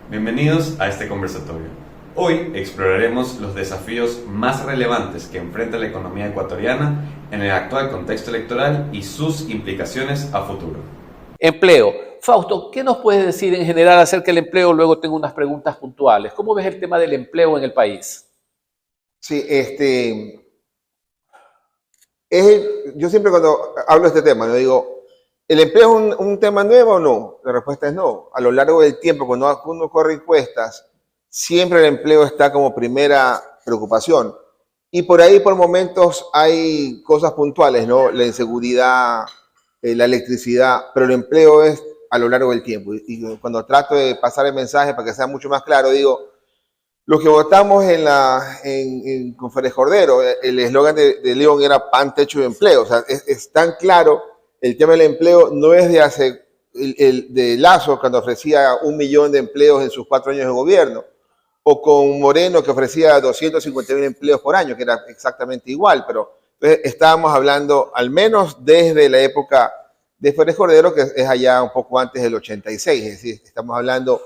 Bienvenidos a este conversatorio. Hoy exploraremos los desafíos más relevantes que enfrenta la economía ecuatoriana en el actual contexto electoral y sus implicaciones a futuro. Empleo. Fausto, ¿qué nos puedes decir en general acerca del empleo? Luego tengo unas preguntas puntuales. ¿Cómo ves el tema del empleo en el país? Sí, yo siempre cuando hablo de este tema, yo digo, ¿el empleo es un tema nuevo o no? La respuesta es no. A lo largo del tiempo, cuando uno corre encuestas, siempre el empleo está como primera preocupación. Y por ahí, por momentos, hay cosas puntuales, ¿no? La inseguridad, la electricidad, pero el empleo es a lo largo del tiempo. Y cuando trato de pasar el mensaje para que sea mucho más claro, digo, los que votamos con Félix Cordero, el eslogan de León era pan, techo y empleo. O sea, es tan claro, el tema del empleo no es de Lazo, cuando ofrecía 1 millón de empleos en sus 4 años de gobierno, o con Moreno, que ofrecía 250.000 empleos por año, que era exactamente igual, pero estábamos hablando, al menos desde la época de Félix Cordero, que es allá un poco antes del 86, es decir, estamos hablando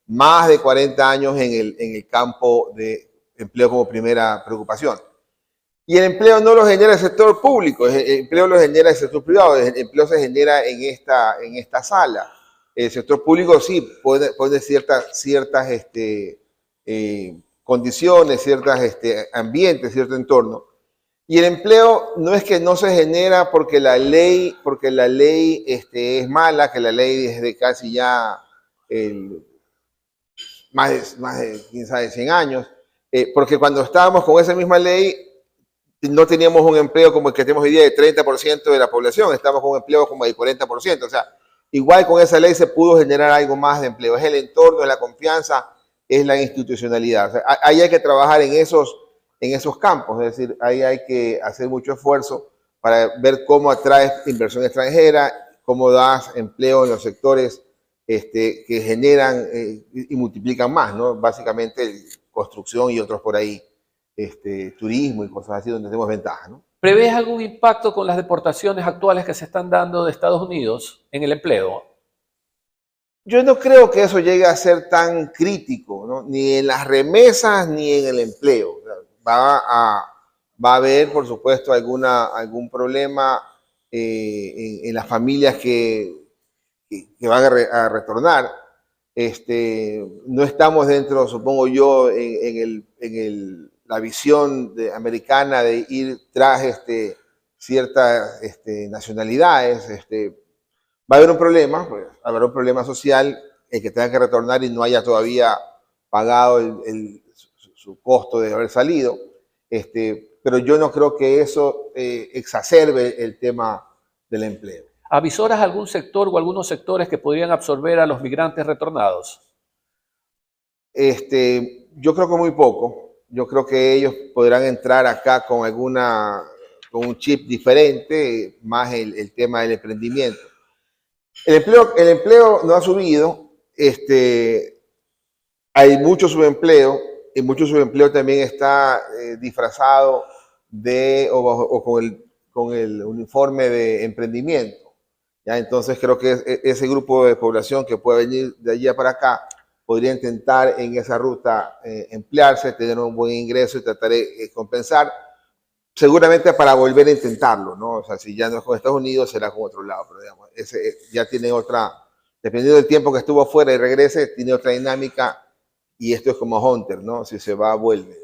más de 40 años en el campo de empleo como primera preocupación. Y el empleo no lo genera el sector público, el empleo lo genera el sector privado, el empleo se genera en esta sala. El sector público sí pone ciertas condiciones, ciertos ambientes, cierto entorno. Y el empleo no es que no se genera porque la ley es mala, que la ley es de casi ya más de quién sabe, 100 años, porque cuando estábamos con esa misma ley no teníamos un empleo como el que tenemos hoy día de 30% de la población, estábamos con un empleo como de 40%, o sea, igual con esa ley se pudo generar algo más de empleo, es el entorno, es la confianza, es la institucionalidad, o sea, ahí hay que trabajar en esos campos, es decir, ahí hay que hacer mucho esfuerzo para ver cómo atraes inversión extranjera, cómo das empleo en los sectores que generan y multiplican más, ¿no? Básicamente construcción y otros por ahí, turismo y cosas así donde tenemos ventaja, ¿no? ¿Prevés algún impacto con las deportaciones actuales que se están dando de Estados Unidos en el empleo? Yo no creo que eso llegue a ser tan crítico, ¿no? Ni en las remesas ni en el empleo. Va a haber, por supuesto, algún problema en las familias que van a retornar. No estamos dentro, supongo yo, la visión americana de ir tras ciertas nacionalidades. Va a haber un problema, pues, habrá un problema social, el que tenga que retornar y no haya todavía pagado su costo de haber salido. Pero yo no creo que eso exacerbe el tema del empleo. ¿Avisoras algún sector o algunos sectores que podrían absorber a los migrantes retornados? Yo creo que muy poco. Yo creo que ellos podrán entrar acá con un chip diferente, más el tema del emprendimiento. El empleo no ha subido. Hay mucho subempleo, y mucho subempleo también está disfrazado con el uniforme de emprendimiento. ¿Ya? Entonces creo que ese grupo de población que puede venir de allá para acá podría intentar en esa ruta emplearse, tener un buen ingreso y tratar de compensar, seguramente para volver a intentarlo, ¿no? O sea, si ya no es con Estados Unidos, será con otro lado, pero digamos, ya tiene otra, dependiendo del tiempo que estuvo afuera y regrese, tiene otra dinámica, y esto es como Hunter, ¿no? Si se va, vuelve.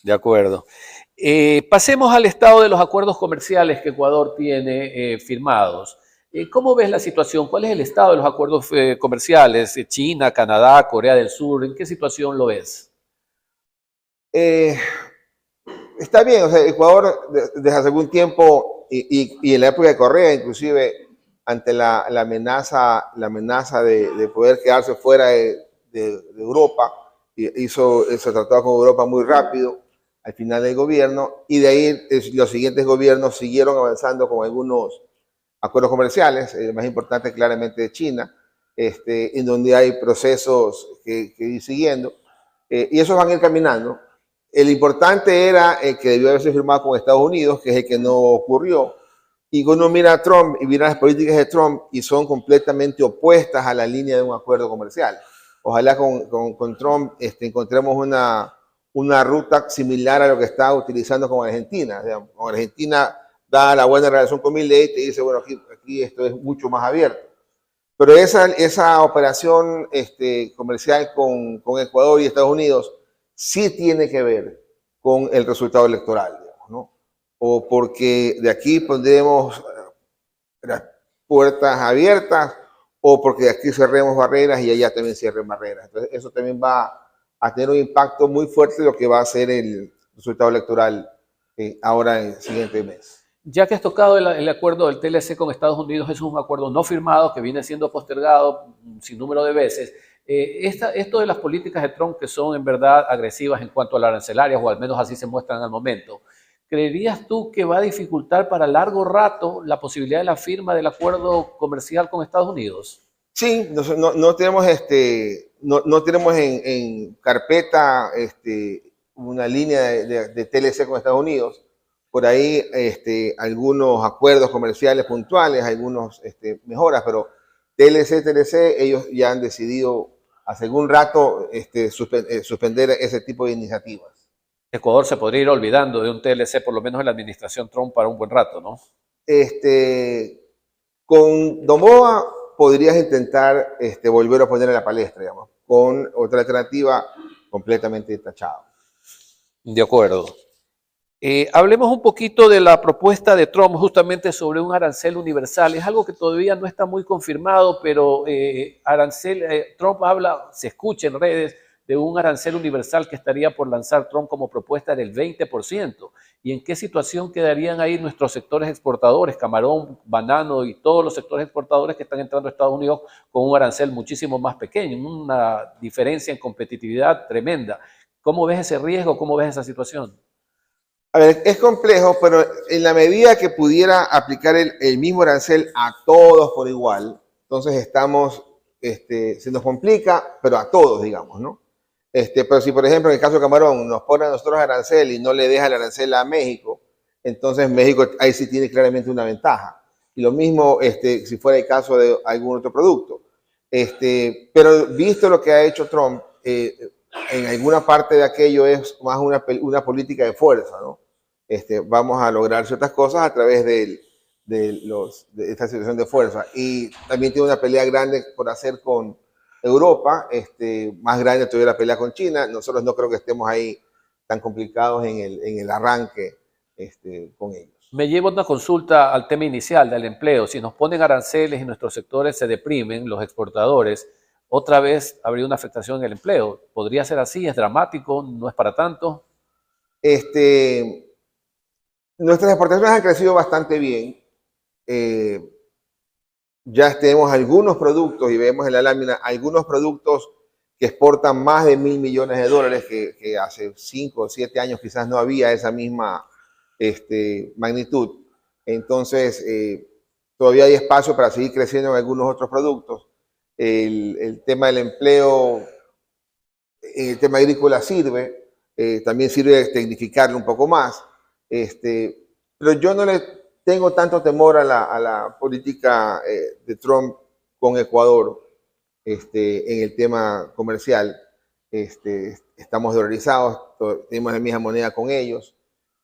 De acuerdo. Pasemos al estado de los acuerdos comerciales que Ecuador tiene firmados. ¿Cómo ves la situación? ¿Cuál es el estado de los acuerdos comerciales? China, Canadá, Corea del Sur, ¿en qué situación lo ves? Está bien, o sea, Ecuador desde hace algún tiempo y en la época de Correa, inclusive ante la amenaza de poder quedarse fuera de Europa, hizo ese tratado con Europa muy rápido al final del gobierno, y de ahí los siguientes gobiernos siguieron avanzando con algunos acuerdos comerciales, el más importante claramente de China, en donde hay procesos que ir siguiendo, y esos van a ir caminando. El importante era el que debió haberse firmado con Estados Unidos, que es el que no ocurrió, y uno mira a Trump y mira las políticas de Trump y son completamente opuestas a la línea de un acuerdo comercial. Ojalá con Trump encontremos una ruta similar a lo que está utilizando con Argentina. Digamos. Con Argentina da la buena relación con Milei y te dice, bueno, aquí esto es mucho más abierto. Pero esa operación comercial con Ecuador y Estados Unidos sí tiene que ver con el resultado electoral, digamos, ¿no? O porque de aquí pondremos las puertas abiertas, o porque de aquí cerremos barreras y allá también cierren barreras. Entonces, eso también va a tener un impacto muy fuerte en lo que va a ser el resultado electoral ahora en el siguiente mes. Ya que has tocado el acuerdo del TLC con Estados Unidos, es un acuerdo no firmado que viene siendo postergado sin número de veces. Esto de las políticas de Trump, que son en verdad agresivas en cuanto a las arancelarias, o al menos así se muestran al momento, ¿creerías tú que va a dificultar para largo rato la posibilidad de la firma del acuerdo comercial con Estados Unidos? Sí, no tenemos, no tenemos en carpeta una línea de TLC con Estados Unidos. Por ahí algunos acuerdos comerciales puntuales, algunos mejoras, pero TLC, ellos ya han decidido hace algún rato suspender ese tipo de iniciativas. Ecuador se podría ir olvidando de un TLC, por lo menos en la administración Trump, para un buen rato, ¿no? Con Noboa podrías intentar volver a poner en la palestra, digamos, con otra alternativa completamente tachada. De acuerdo. Hablemos un poquito de la propuesta de Trump justamente sobre un arancel universal. Es algo que todavía no está muy confirmado, pero Trump se escucha en redes de un arancel universal que estaría por lanzar Trump como propuesta del 20%. ¿Y en qué situación quedarían ahí nuestros sectores exportadores, camarón, banano y todos los sectores exportadores que están entrando a Estados Unidos con un arancel muchísimo más pequeño? Una diferencia en competitividad tremenda. ¿Cómo ves ese riesgo? ¿Cómo ves esa situación? A ver, es complejo, pero en la medida que pudiera aplicar el mismo arancel a todos por igual, entonces se nos complica, pero a todos, digamos, ¿no? Pero si, por ejemplo, en el caso de Camarón, nos pone a nosotros arancel y no le deja el arancel a México, entonces México ahí sí tiene claramente una ventaja. Y lo mismo si fuera el caso de algún otro producto. Pero visto lo que ha hecho Trump, en alguna parte de aquello es más una política de fuerza, ¿no? Vamos a lograr ciertas cosas a través de esta situación de fuerza. Y también tiene una pelea grande por hacer con Europa, más grande todavía la pelea con China. Nosotros no creo que estemos ahí tan complicados en el arranque con ellos. Me llevo una consulta al tema inicial del empleo. Si nos ponen aranceles y nuestros sectores se deprimen, los exportadores, otra vez habría una afectación en el empleo. ¿Podría ser así? ¿Es dramático? ¿No es para tanto? Nuestras exportaciones han crecido bastante bien. Ya tenemos algunos productos, y vemos en la lámina, algunos productos que exportan más de $1.000 millones, que hace 5 o 7 años quizás no había esa misma magnitud. Entonces, todavía hay espacio para seguir creciendo en algunos otros productos. El tema del empleo, el tema agrícola sirve, también sirve tecnificarlo un poco más. Pero yo no le tengo tanto temor a la política de Trump con Ecuador en el tema comercial. Estamos dolarizados, tenemos la misma moneda con ellos.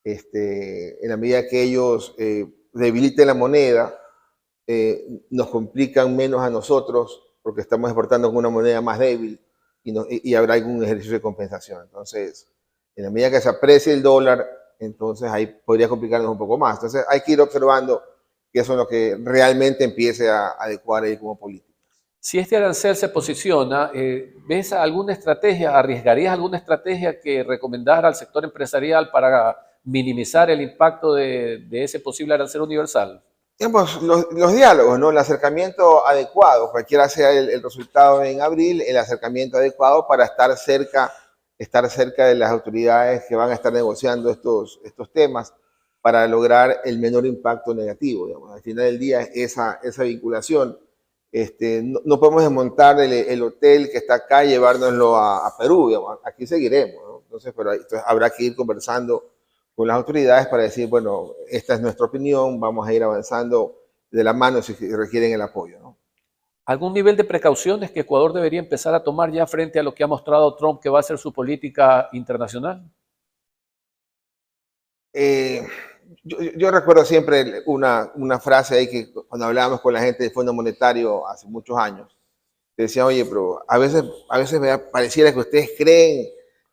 En la medida que ellos debiliten la moneda, nos complican menos a nosotros porque estamos exportando con una moneda más débil y habrá algún ejercicio de compensación. Entonces, en la medida que se aprecie el dólar, entonces ahí podría complicarnos un poco más. Entonces hay que ir observando que eso es lo que realmente empiece a adecuar ahí como política. Si este arancel se posiciona, ¿ves alguna estrategia, arriesgarías alguna estrategia que recomendara al sector empresarial para minimizar el impacto de ese posible arancel universal? Digamos, los diálogos, ¿no? El acercamiento adecuado, cualquiera sea el resultado en abril, el acercamiento adecuado para estar cerca de las autoridades que van a estar negociando estos temas para lograr el menor impacto negativo. Digamos. Al final del día, esa vinculación, no podemos desmontar el hotel que está acá y llevárnoslo a Perú. Digamos. Aquí seguiremos, ¿no? Entonces habrá que ir conversando con las autoridades para decir, bueno, esta es nuestra opinión, vamos a ir avanzando de la mano si requieren el apoyo, ¿no? ¿Algún nivel de precauciones que Ecuador debería empezar a tomar ya frente a lo que ha mostrado Trump que va a ser su política internacional? Eh, yo recuerdo siempre una frase ahí que cuando hablábamos con la gente del Fondo Monetario hace muchos años, te decía, oye, pero a veces me pareciera que ustedes creen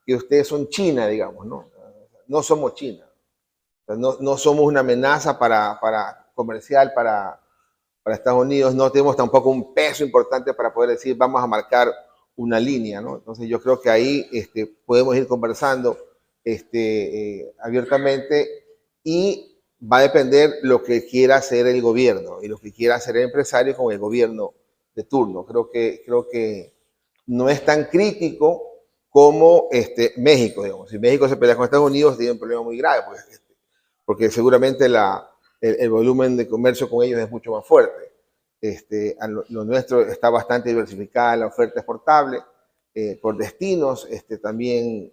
que ustedes son China, digamos, ¿no? No somos China. O sea, no somos una amenaza comercial para Estados Unidos, no tenemos tampoco un peso importante para poder decir vamos a marcar una línea, ¿no? Entonces yo creo que ahí podemos ir conversando abiertamente y va a depender lo que quiera hacer el gobierno y lo que quiera hacer el empresario con el gobierno de turno. Creo que no es tan crítico como México, digamos. Si México se pelea con Estados Unidos, tiene un problema muy grave, porque seguramente el volumen de comercio con ellos es mucho más fuerte. Lo nuestro está bastante diversificada, la oferta exportable, por destinos, también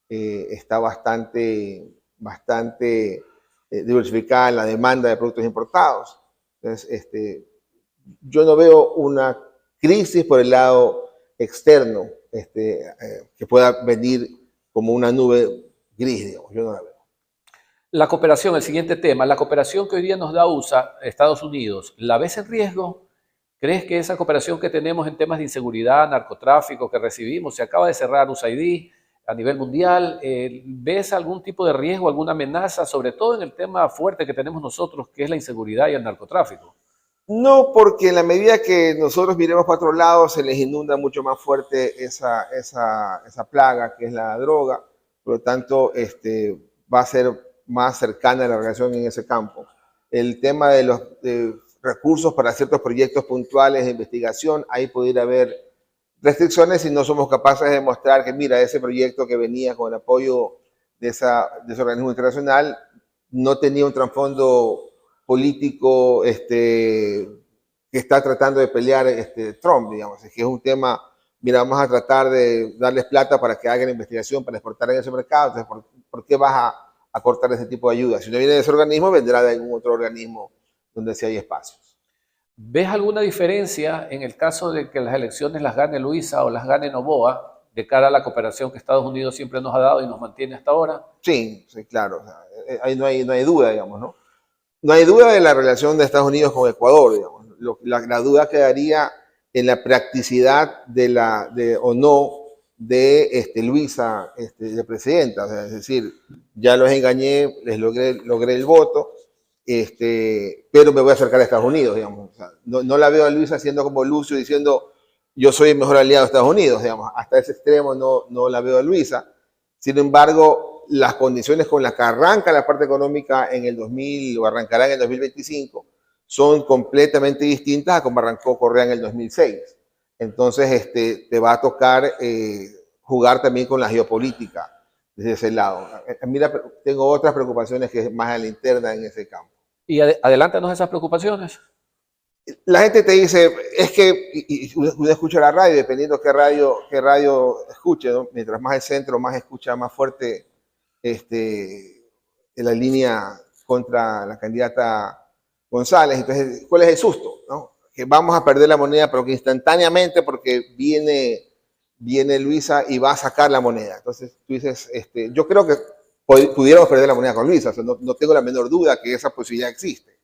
está bastante diversificada la demanda de productos importados. Entonces, yo no veo una crisis por el lado externo que pueda venir como una nube gris, digamos. Yo no la veo. La cooperación, el siguiente tema, la cooperación que hoy día nos da USA, Estados Unidos, ¿la ves en riesgo? ¿Crees que esa cooperación que tenemos en temas de inseguridad, narcotráfico que recibimos, se acaba de cerrar USAID a nivel mundial? ¿Ves algún tipo de riesgo, alguna amenaza, sobre todo en el tema fuerte que tenemos nosotros, que es la inseguridad y el narcotráfico? No, porque en la medida que nosotros miremos para otro lado, se les inunda mucho más fuerte esa plaga que es la droga. Por lo tanto, va a ser más cercana a la relación en ese campo. El tema de los recursos para ciertos proyectos puntuales de investigación, ahí pudiera haber restricciones si no somos capaces de demostrar que, mira, ese proyecto que venía con el apoyo de ese organismo internacional no tenía un trasfondo político que está tratando de pelear Trump, digamos. Es que es un tema, mira, vamos a tratar de darles plata para que hagan investigación, para exportar en ese mercado. Entonces, ¿por qué vas a cortar ese tipo de ayuda? Si no viene de ese organismo, vendrá de algún otro organismo donde sí hay espacios. ¿Ves alguna diferencia en el caso de que las elecciones las gane Luisa o las gane Noboa de cara a la cooperación que Estados Unidos siempre nos ha dado y nos mantiene hasta ahora? Sí, claro. O sea, ahí no hay duda, digamos, ¿no? No hay duda de la relación de Estados Unidos con Ecuador, digamos. La duda quedaría en la practicidad o no de Luisa de presidenta. O sea, es decir, ya los engañé, les logré el voto, pero me voy a acercar a Estados Unidos, digamos. O sea, no la veo a Luisa haciendo como Lucio diciendo yo soy el mejor aliado de Estados Unidos, digamos. Hasta ese extremo no la veo a Luisa. Sin embargo, las condiciones con las que arranca la parte económica en el 2000 o arrancará en el 2025 son completamente distintas a como arrancó Correa en el 2006. Entonces, te va a tocar jugar también con la geopolítica desde ese lado. Mira, tengo otras preocupaciones que es más a la interna en ese campo. Y adelántanos esas preocupaciones. La gente te dice, es que, y uno escucha la radio, dependiendo qué radio escuche, ¿no? Mientras más el centro, más escucha más fuerte en la línea contra la candidata González. Entonces, ¿cuál es el susto? ¿No? Que vamos a perder la moneda, pero que instantáneamente, porque viene Luisa y va a sacar la moneda. Entonces, tú dices, yo creo que pudiéramos perder la moneda con Luisa, o sea, no tengo la menor duda que esa posibilidad existe.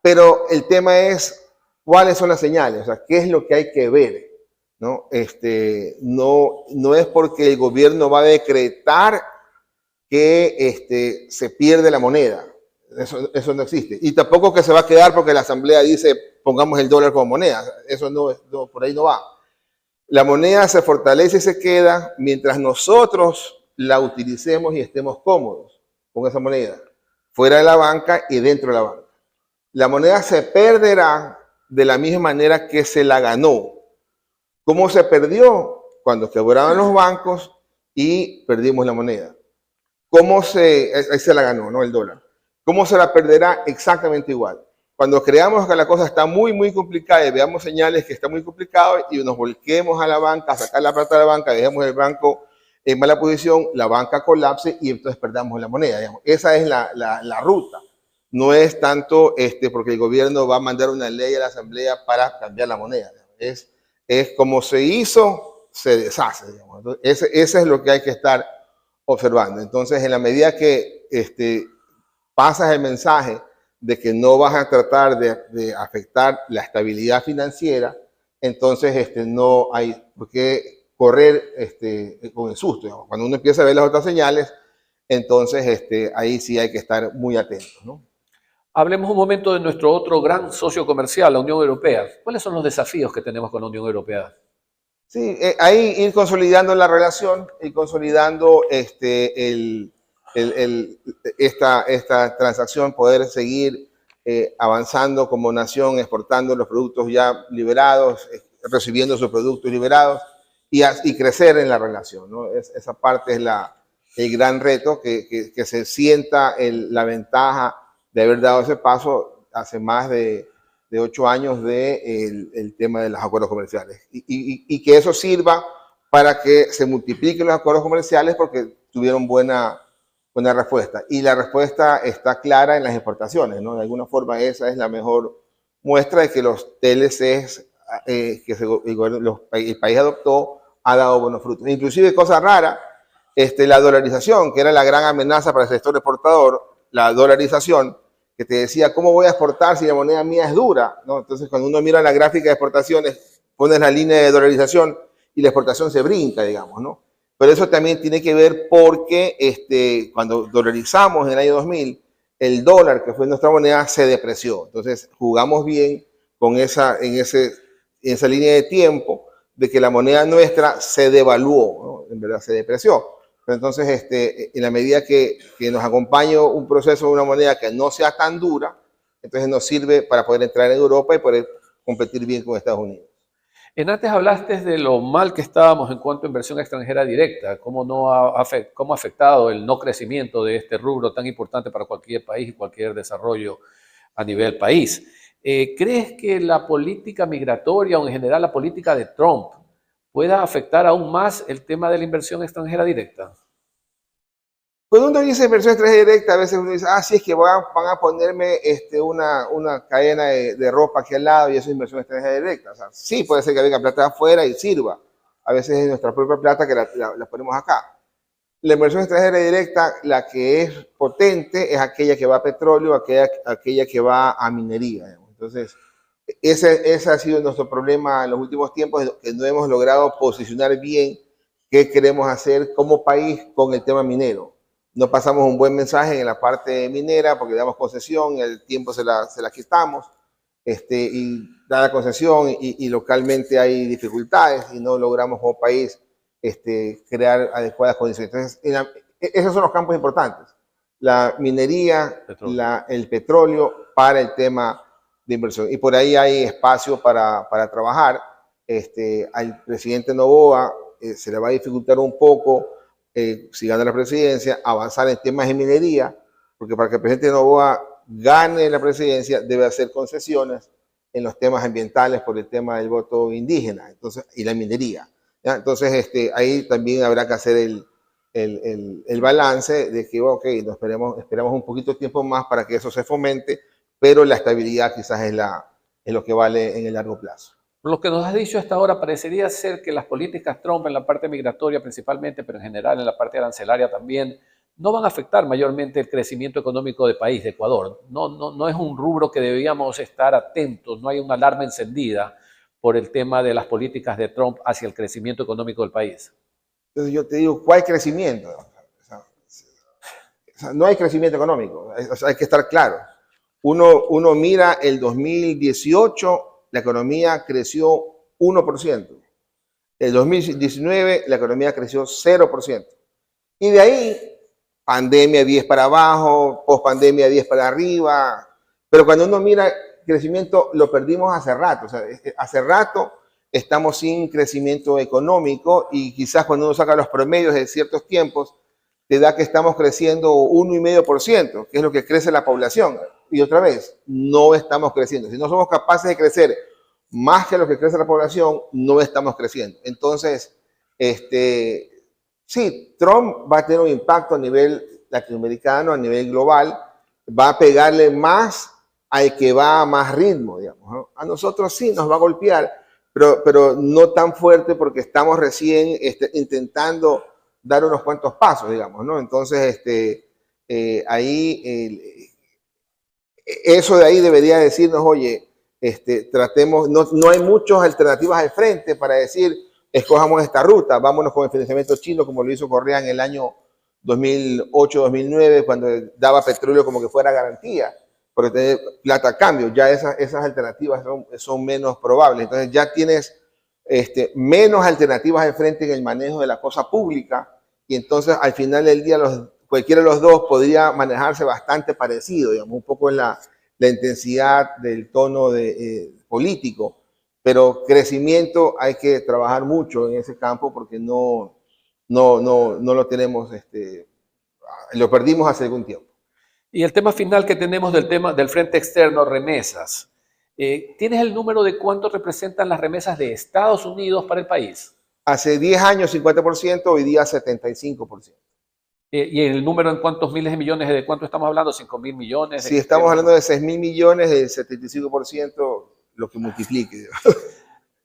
Pero el tema es, ¿cuáles son las señales? O sea, ¿qué es lo que hay que ver? ¿No? No es porque el gobierno va a decretar que se pierde la moneda. Eso no existe. Y tampoco que se va a quedar porque la asamblea dice pongamos el dólar como moneda. Eso no, por ahí no va. La moneda se fortalece y se queda mientras nosotros la utilicemos y estemos cómodos con esa moneda, fuera de la banca y dentro de la banca. La moneda se perderá de la misma manera que se la ganó. ¿Cómo se perdió? Cuando quebraron los bancos y perdimos la moneda. Ahí se la ganó, ¿no? El dólar. ¿Cómo se la perderá? Exactamente igual. Cuando creamos que la cosa está muy, muy complicada y veamos señales que está muy complicado y nos volquemos a la banca, a sacar la plata de la banca, dejemos el banco en mala posición, la banca colapse y entonces perdamos la moneda. Digamos. Esa es la ruta. no es tanto porque el gobierno va a mandar una ley a la Asamblea para cambiar la moneda. Es como se hizo, se deshace. Digamos. Entonces, ese es lo que hay que estar observando. Entonces, en la medida que pasas el mensaje de que no vas a tratar de afectar la estabilidad financiera, entonces no hay por qué correr con el susto. Digamos. Cuando uno empieza a ver las otras señales, entonces ahí sí hay que estar muy atentos, ¿no? Hablemos un momento de nuestro otro gran socio comercial, la Unión Europea. ¿Cuáles son los desafíos que tenemos con la Unión Europea? Sí, ahí ir consolidando la relación, ir consolidando esta transacción, poder seguir avanzando como nación, exportando los productos ya liberados, recibiendo sus productos liberados y crecer en la relación, ¿no? Esa parte es el gran reto, que se sienta la ventaja de haber dado ese paso hace más de 8 años el tema de los acuerdos comerciales y que eso sirva para que se multipliquen los acuerdos comerciales porque tuvieron buena respuesta. Y la respuesta está clara en las exportaciones, ¿no? De alguna forma esa es la mejor muestra de que los TLCs que el país adoptó ha dado buenos frutos. Inclusive, cosa rara, la dolarización, que era la gran amenaza para el sector exportador, la dolarización, que te decía, ¿cómo voy a exportar si la moneda mía es dura? ¿No? Entonces, cuando uno mira la gráfica de exportaciones, pones la línea de dolarización y la exportación se brinca, digamos, ¿no? Pero eso también tiene que ver porque cuando dolarizamos en el año 2000, el dólar, que fue nuestra moneda, se depreció. Entonces, jugamos bien con en esa línea de tiempo de que la moneda nuestra se devaluó, ¿no? En verdad, se depreció. Entonces, en la medida que nos acompañe un proceso de una moneda que no sea tan dura, entonces nos sirve para poder entrar en Europa y poder competir bien con Estados Unidos. Antes hablaste de lo mal que estábamos en cuanto a inversión extranjera directa, cómo ha afectado el no crecimiento de este rubro tan importante para cualquier país y cualquier desarrollo a nivel país. ¿Crees que la política migratoria o en general la política de Trump pueda afectar aún más el tema de la inversión extranjera directa? Cuando uno dice inversión extranjera directa, a veces uno dice, sí, es que van a ponerme una cadena de ropa aquí al lado y eso es inversión extranjera directa. O sea, sí, puede ser que venga plata de afuera y sirva. A veces es nuestra propia plata que la ponemos acá. La inversión extranjera directa, la que es potente, es aquella que va a petróleo, aquella que va a minería. Digamos. Entonces, ese ha sido nuestro problema en los últimos tiempos, que no hemos logrado posicionar bien qué queremos hacer como país con el tema minero. No pasamos un buen mensaje en la parte minera porque damos concesión, el tiempo se la quitamos y da la concesión y localmente hay dificultades y no logramos como país crear adecuadas condiciones. Entonces, esos son los campos importantes. La minería, el petróleo para el tema de inversión. Y por ahí hay espacio para trabajar. Al presidente Noboa se le va a dificultar un poco si gana la presidencia, avanzar en temas de minería, porque para que el presidente Noboa gane la presidencia debe hacer concesiones en los temas ambientales por el tema del voto indígena, entonces, y la minería. ¿Ya? Entonces, ahí también habrá que hacer el balance de que, ok, esperamos un poquito de tiempo más para que eso se fomente, pero la estabilidad quizás es lo que vale en el largo plazo. Lo que nos has dicho hasta ahora parecería ser que las políticas Trump en la parte migratoria principalmente, pero en general en la parte arancelaria también, no van a afectar mayormente el crecimiento económico del país, de Ecuador. No es un rubro que debíamos estar atentos, no hay una alarma encendida por el tema de las políticas de Trump hacia el crecimiento económico del país. Entonces yo te digo, ¿cuál crecimiento? O sea, no hay crecimiento económico, o sea, hay que estar claro. Uno mira el 2018, la economía creció 1%. El 2019, la economía creció 0%. Y de ahí, pandemia 10 para abajo, post-pandemia 10 para arriba. Pero cuando uno mira crecimiento, lo perdimos hace rato. O sea, hace rato estamos sin crecimiento económico y quizás cuando uno saca los promedios de ciertos tiempos, te da que estamos creciendo 1,5%, que es lo que crece la población. Y otra vez, no estamos creciendo. Si no somos capaces de crecer más que lo que crece la población, no estamos creciendo. Entonces, sí, Trump va a tener un impacto a nivel latinoamericano, a nivel global, va a pegarle más al que va a más ritmo, digamos, ¿no? A nosotros sí nos va a golpear, pero no tan fuerte porque estamos recién intentando dar unos cuantos pasos, digamos, ¿no? Entonces, eso de ahí debería decirnos, oye, tratemos, no hay muchas alternativas al frente para decir, escojamos esta ruta, vámonos con el financiamiento chino, como lo hizo Correa en el año 2008-2009, cuando daba petróleo como que fuera garantía, porque tener plata a cambio. Ya esas alternativas son menos probables. Entonces ya tienes menos alternativas al frente en el manejo de la cosa pública, y entonces al final del día cualquiera de los dos podría manejarse bastante parecido, digamos, un poco en la intensidad del tono político, pero crecimiento hay que trabajar mucho en ese campo porque no lo tenemos, lo perdimos hace algún tiempo. Y el tema final que tenemos del frente externo, remesas. ¿Tienes el número de cuánto representan las remesas de Estados Unidos para el país? Hace 10 años 50%, hoy día 75%. ¿Y el número en cuántos miles de millones, de cuánto estamos hablando? ¿5.000 millones? Si estamos hablando de 6.000 millones, el 75% lo que multiplique.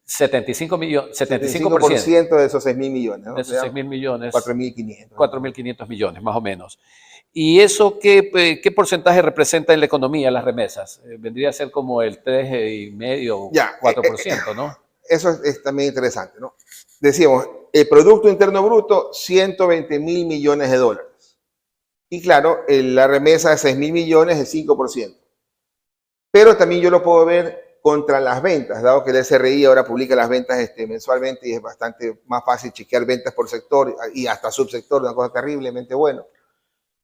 75 millones, 75% de esos 6.000 millones, ¿no? De esos 6.000 millones. 4.500. 4.500 millones, más o menos. ¿Y eso qué porcentaje representa en la economía, las remesas? Vendría a ser como el 3,5, 4%, ¿no? Eso es también interesante, ¿no? Decíamos, el Producto Interno Bruto, 120.000 millones de dólares. Y claro, la remesa de 6.000 millones es 5%. Pero también yo lo puedo ver contra las ventas, dado que el SRI ahora publica las ventas mensualmente y es bastante más fácil chequear ventas por sector y hasta subsector, una cosa terriblemente buena.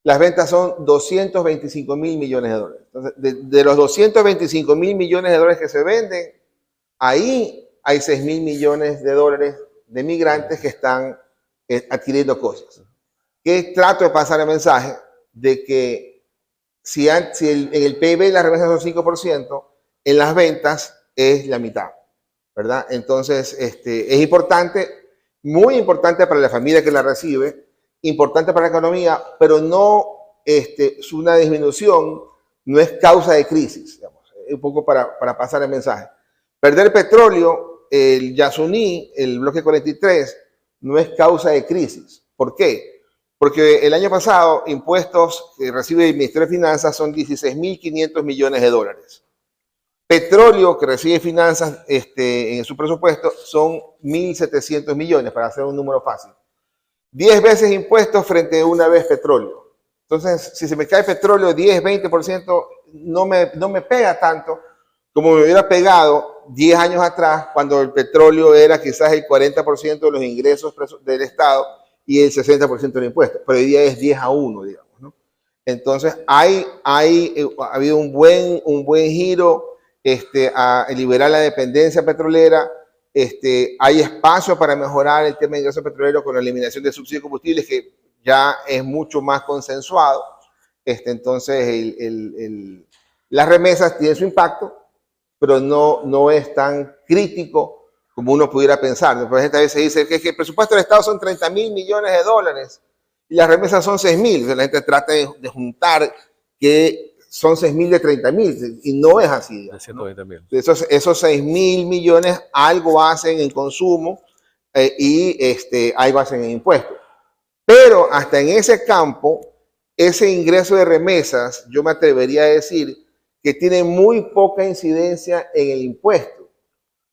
Las ventas son 225.000 millones de dólares. Entonces, de los 225.000 millones de dólares que se venden, ahí hay 6.000 millones de dólares de migrantes que están adquiriendo cosas. ¿Qué trato de pasar el mensaje? De que si en el PIB las remesas son 5%, en las ventas es la mitad, ¿verdad? Entonces, es importante, muy importante para la familia que la recibe, importante para la economía, pero no es una disminución, no es causa de crisis, digamos, un poco para pasar el mensaje. Perder petróleo, el Yasuní, el bloque 43, no es causa de crisis. ¿Por qué? Porque el año pasado, impuestos que recibe el Ministerio de Finanzas son 16.500 millones de dólares. Petróleo que recibe Finanzas en su presupuesto son 1.700 millones, para hacer un número fácil. 10 veces impuestos frente a una vez petróleo. Entonces, si se me cae petróleo 10, 20%, no me pega tanto como me hubiera pegado 10 años atrás, cuando el petróleo era quizás el 40% de los ingresos del Estado y el 60% del impuesto. Pero hoy día es 10-1, digamos, ¿no? Entonces, ha habido un buen giro a liberar la dependencia petrolera. Hay espacio para mejorar el tema de ingreso petrolero con la eliminación del subsidio de combustibles, que ya es mucho más consensuado. Entonces, las remesas tienen su impacto, pero no es tan crítico como uno pudiera pensar. Por ejemplo, a veces dice que el presupuesto del Estado son 30.000 millones de dólares y las remesas son 6.000. O sea, la gente trata de juntar que son 6.000 de 30.000 y no es así. De 120.000. Esos 6.000 millones algo hacen en consumo y algo hacen en impuestos. Pero hasta en ese campo, ese ingreso de remesas, yo me atrevería a decir que tiene muy poca incidencia en el impuesto.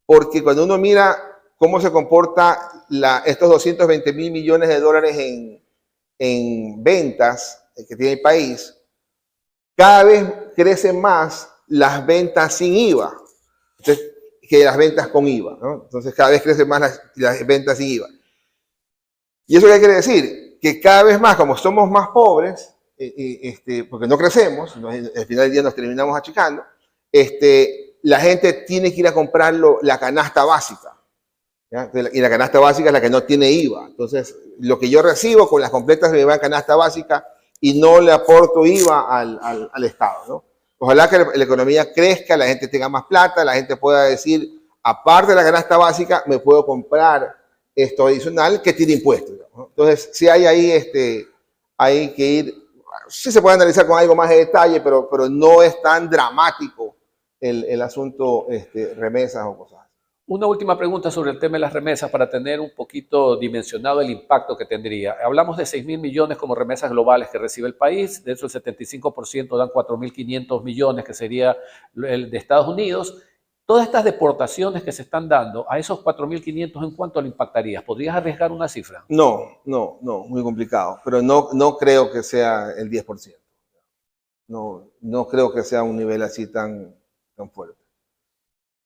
Porque cuando uno mira cómo se comporta estos 220.000 millones de dólares en ventas que tiene el país, cada vez crecen más las ventas sin IVA que las ventas con IVA, ¿no? Entonces cada vez crecen más las ventas sin IVA. ¿Y eso qué quiere decir? Que cada vez más, como somos más pobres, porque no crecemos, al final del día nos terminamos achicando, la gente tiene que ir a comprar la canasta básica, ¿ya? Y la canasta básica es la que no tiene IVA. Entonces, lo que yo recibo con las completas me va en canasta básica y no le aporto IVA al Estado, ¿no? Ojalá que la economía crezca, la gente tenga más plata, la gente pueda decir, aparte de la canasta básica, me puedo comprar esto adicional que tiene impuestos, ¿no? Entonces, sí hay ahí, hay que ir sí se puede analizar con algo más de detalle, pero no es tan dramático el asunto remesas o cosas. Una última pregunta sobre el tema de las remesas para tener un poquito dimensionado el impacto que tendría. Hablamos de 6.000 millones como remesas globales que recibe el país, de eso el 75% dan 4.500 millones, que sería el de Estados Unidos. Todas estas deportaciones que se están dando, a esos 4.500, ¿en cuánto le impactarías? ¿Podrías arriesgar una cifra? No, muy complicado, pero no creo que sea el 10%. No creo que sea un nivel así tan fuerte.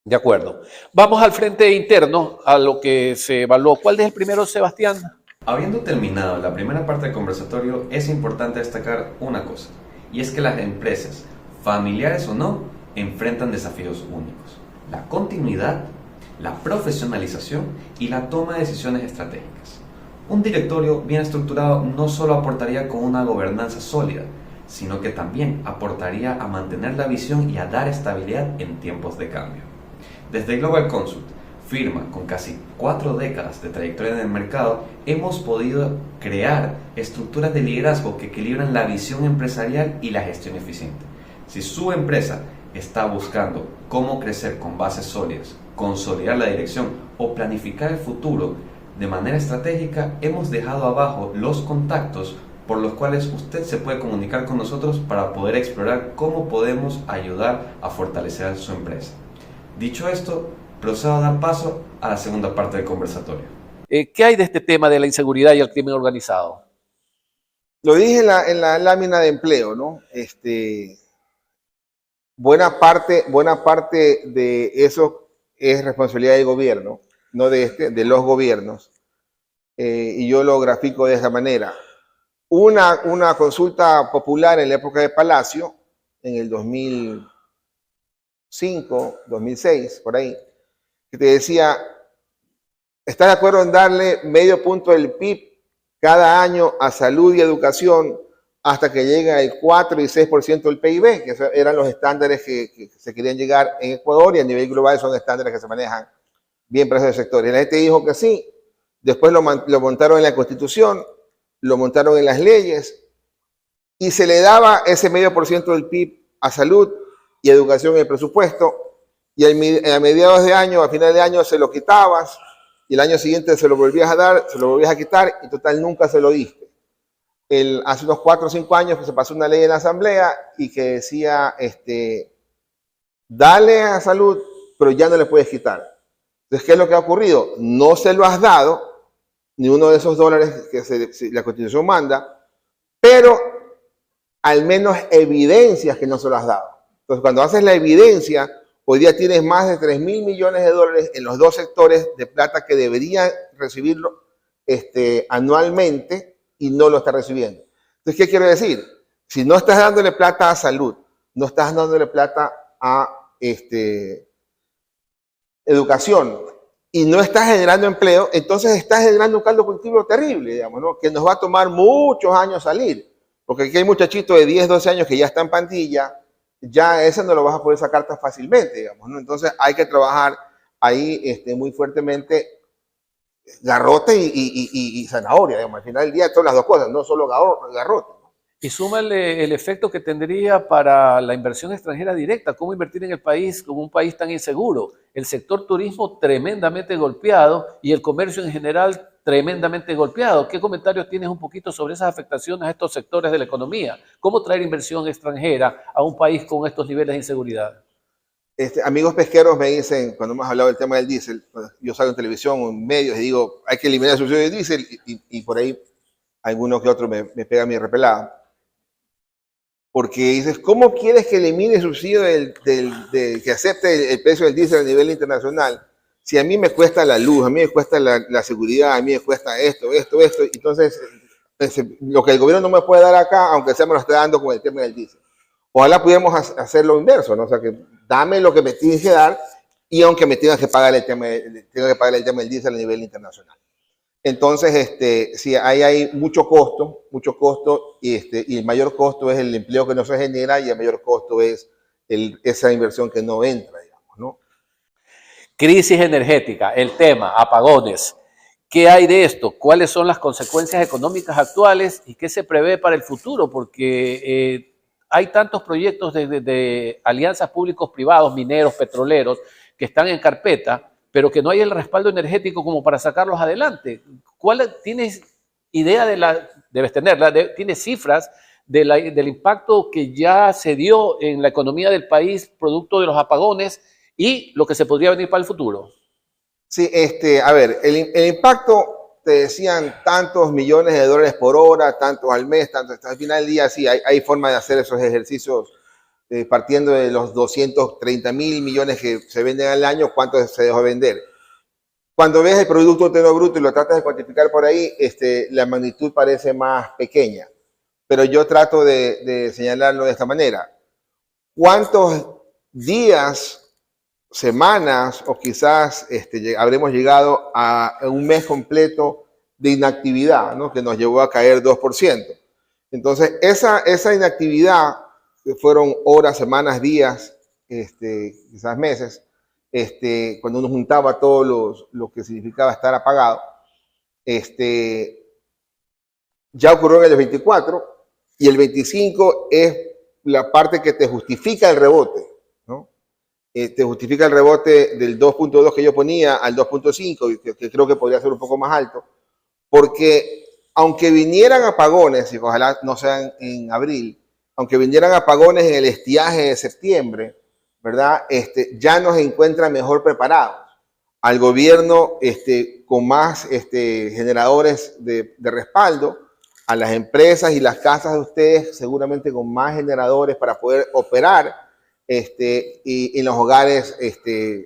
De acuerdo. Vamos al frente interno, a lo que se evaluó. ¿Cuál es el primero, Sebastián? Habiendo terminado la primera parte del conversatorio, es importante destacar una cosa, y es que las empresas, familiares o no, enfrentan desafíos únicos: la continuidad, la profesionalización y la toma de decisiones estratégicas. Un directorio bien estructurado no solo aportaría con una gobernanza sólida, sino que también aportaría a mantener la visión y a dar estabilidad en tiempos de cambio. Desde Global Consult, firma con casi 4 décadas de trayectoria en el mercado, hemos podido crear estructuras de liderazgo que equilibran la visión empresarial y la gestión eficiente. Si su empresa está buscando cómo crecer con bases sólidas, consolidar la dirección o planificar el futuro de manera estratégica, hemos dejado abajo los contactos por los cuales usted se puede comunicar con nosotros para poder explorar cómo podemos ayudar a fortalecer su empresa. Dicho esto, procedo a dar paso a la segunda parte del conversatorio. ¿Qué hay de este tema de la inseguridad y el crimen organizado? Lo dije en la lámina de empleo, ¿no? Buena parte de eso es responsabilidad del gobierno, no de los gobiernos. Y yo lo grafico de esa manera. Una consulta popular en la época de Palacio, en el 2005, 2006, por ahí, que te decía: ¿estás de acuerdo en darle medio punto del PIB cada año a salud y educación hasta que llegue al 4 y 6% del PIB? Que eran los estándares que se querían llegar en Ecuador, y a nivel global son estándares que se manejan bien para esos sectores. La gente dijo que sí, después lo montaron en la Constitución, lo montaron en las leyes, y se le daba ese medio por ciento del PIB a salud y educación en el presupuesto, y a mediados de año, a final de año, se lo quitabas, y el año siguiente se lo volvías a dar, se lo volvías a quitar, y total nunca se lo diste. Hace unos 4 o 5 años que se pasó una ley en la Asamblea y que decía, dale a salud, pero ya no le puedes quitar. Entonces, ¿qué es lo que ha ocurrido? No se lo has dado, ni uno de esos dólares que la Constitución manda, pero al menos evidencias que no se lo has dado. Entonces, cuando haces la evidencia, hoy día tienes más de 3.000 millones de dólares en los dos sectores de plata que deberían recibirlo anualmente, y no lo está recibiendo. Entonces, ¿qué quiero decir? Si no estás dándole plata a salud, no estás dándole plata a educación, y no estás generando empleo, entonces estás generando un caldo cultivo terrible, digamos, ¿no? Que nos va a tomar muchos años salir. Porque aquí hay muchachitos de 10, 12 años que ya están en pandilla, ya ese no lo vas a poder sacar tan fácilmente, digamos, ¿no? Entonces hay que trabajar ahí muy fuertemente, garrote y zanahoria, digamos. Al final del día son las dos cosas, no solo garrote, ¿no? Y súmale el efecto que tendría para la inversión extranjera directa. ¿Cómo invertir en el país como un país tan inseguro? El sector turismo tremendamente golpeado y el comercio en general tremendamente golpeado. ¿Qué comentarios tienes un poquito sobre esas afectaciones a estos sectores de la economía? ¿Cómo traer inversión extranjera a un país con estos niveles de inseguridad? Amigos pesqueros me dicen, cuando hemos hablado del tema del diésel, yo salgo en televisión o en medios y digo, hay que eliminar el subsidio del diésel, y por ahí alguno que otro me pega mi repelada. Porque dices, ¿cómo quieres que elimine el subsidio que acepte el precio del diésel a nivel internacional? Si a mí me cuesta la luz, a mí me cuesta la seguridad, a mí me cuesta esto, entonces lo que el gobierno no me puede dar acá, aunque sea me lo esté dando con el tema del diésel. Ojalá pudiéramos hacer lo inverso, ¿no? O sea, que dame lo que me tienes que dar, y aunque me tengas que pagar el tema del diésel a nivel internacional. Entonces, sí, ahí hay mucho costo, y el mayor costo es el empleo que no se genera, y el mayor costo es esa inversión que no entra, digamos, ¿no? Crisis energética, el tema, apagones. ¿Qué hay de esto? ¿Cuáles son las consecuencias económicas actuales y qué se prevé para el futuro? Porque hay tantos proyectos de alianzas públicos-privados, mineros, petroleros, que están en carpeta, pero que no hay el respaldo energético como para sacarlos adelante. ¿Tienes idea debes tenerla, tienes cifras del impacto que ya se dio en la economía del país producto de los apagones y lo que se podría venir para el futuro? Sí, a ver, el impacto, te decían tantos millones de dólares por hora, tantos al mes, tantos, al final del día, sí, hay forma de hacer esos ejercicios partiendo de los 230.000 millones que se venden al año, ¿cuánto se dejó vender? Cuando ves el Producto Interno Bruto y lo tratas de cuantificar por ahí, la magnitud parece más pequeña, pero yo trato de señalarlo de esta manera. ¿Cuántos días, semanas o quizás habremos llegado a un mes completo de inactividad, ¿no? Que nos llevó a caer 2%? Entonces, esa inactividad, que fueron horas, semanas, días, quizás meses, cuando uno juntaba todo lo que significaba estar apagado, ya ocurrió en el 24 y el 25 es la parte que te justifica el rebote, ¿no? Te justifica el rebote del 2.2 que yo ponía al 2.5, que creo que podría ser un poco más alto, porque aunque vinieran apagones, y ojalá no sean en abril, aunque vinieran apagones en el estiaje de septiembre, ¿verdad? Ya nos encuentran mejor preparados. Al gobierno con más generadores de respaldo, a las empresas y las casas de ustedes seguramente con más generadores para poder operar, y en los hogares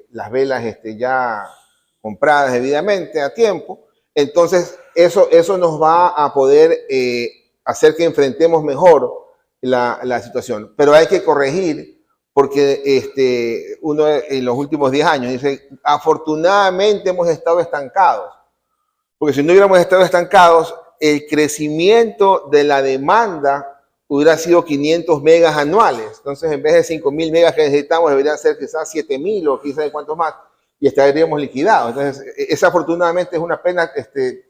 las velas ya compradas debidamente a tiempo. Entonces eso nos va a poder hacer que enfrentemos mejor la situación. Pero hay que corregir porque uno en los últimos 10 años dice, afortunadamente hemos estado estancados. Porque si no hubiéramos estado estancados, el crecimiento de la demanda hubiera sido 500 megas anuales. Entonces, en vez de 5.000 megas que necesitamos, deberían ser quizás 7.000 o quizás de cuántos más, y estaríamos liquidados. Entonces, afortunadamente es una pena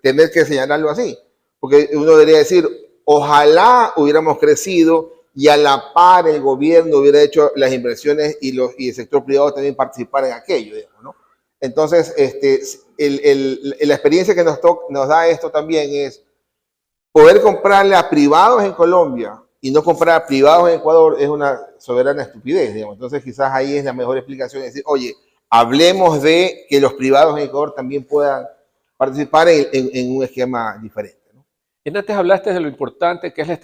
tener que señalarlo así, porque uno debería decir, ojalá hubiéramos crecido y a la par el gobierno hubiera hecho las inversiones y el sector privado también participar en aquello, digamos, ¿no? Entonces, la experiencia que nos da esto también es poder comprarle a privados en Colombia y no comprar a privados en Ecuador es una soberana estupidez, digamos. Entonces, quizás ahí es la mejor explicación, es decir, oye, hablemos de que los privados en Ecuador también puedan participar en un esquema diferente, ¿no? Y antes hablaste de lo importante que es la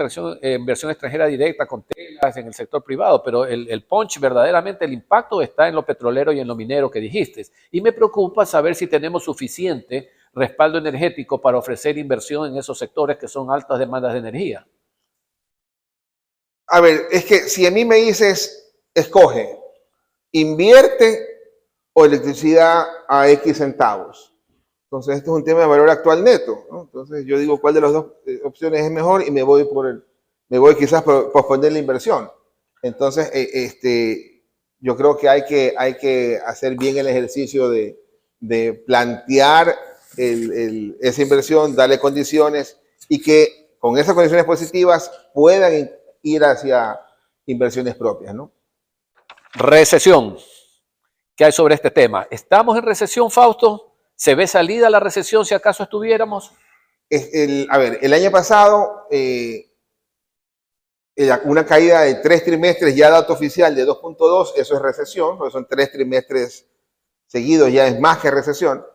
inversión extranjera directa con telas en el sector privado, pero el punch, verdaderamente el impacto está en lo petrolero y en lo minero que dijiste. Y me preocupa saber si tenemos suficiente respaldo energético para ofrecer inversión en esos sectores que son altas demandas de energía. A ver, es que si a mí me dices, escoge, invierte o electricidad a X centavos. Entonces, esto es un tema de valor actual neto, ¿no? Entonces, yo digo cuál de las dos opciones es mejor y me voy quizás por posponer la inversión. Entonces, yo creo que hay que hacer bien el ejercicio de plantear esa inversión, darle condiciones y que con esas condiciones positivas puedan ir hacia inversiones propias, ¿no? Recesión. ¿Qué hay sobre este tema? ¿Estamos en recesión, Fausto? ¿Se ve salida la recesión si acaso estuviéramos? A ver, el año pasado, una caída de 3 trimestres, ya dato oficial de 2.2, eso es recesión, porque son 3 trimestres seguidos, ya es más que recesión.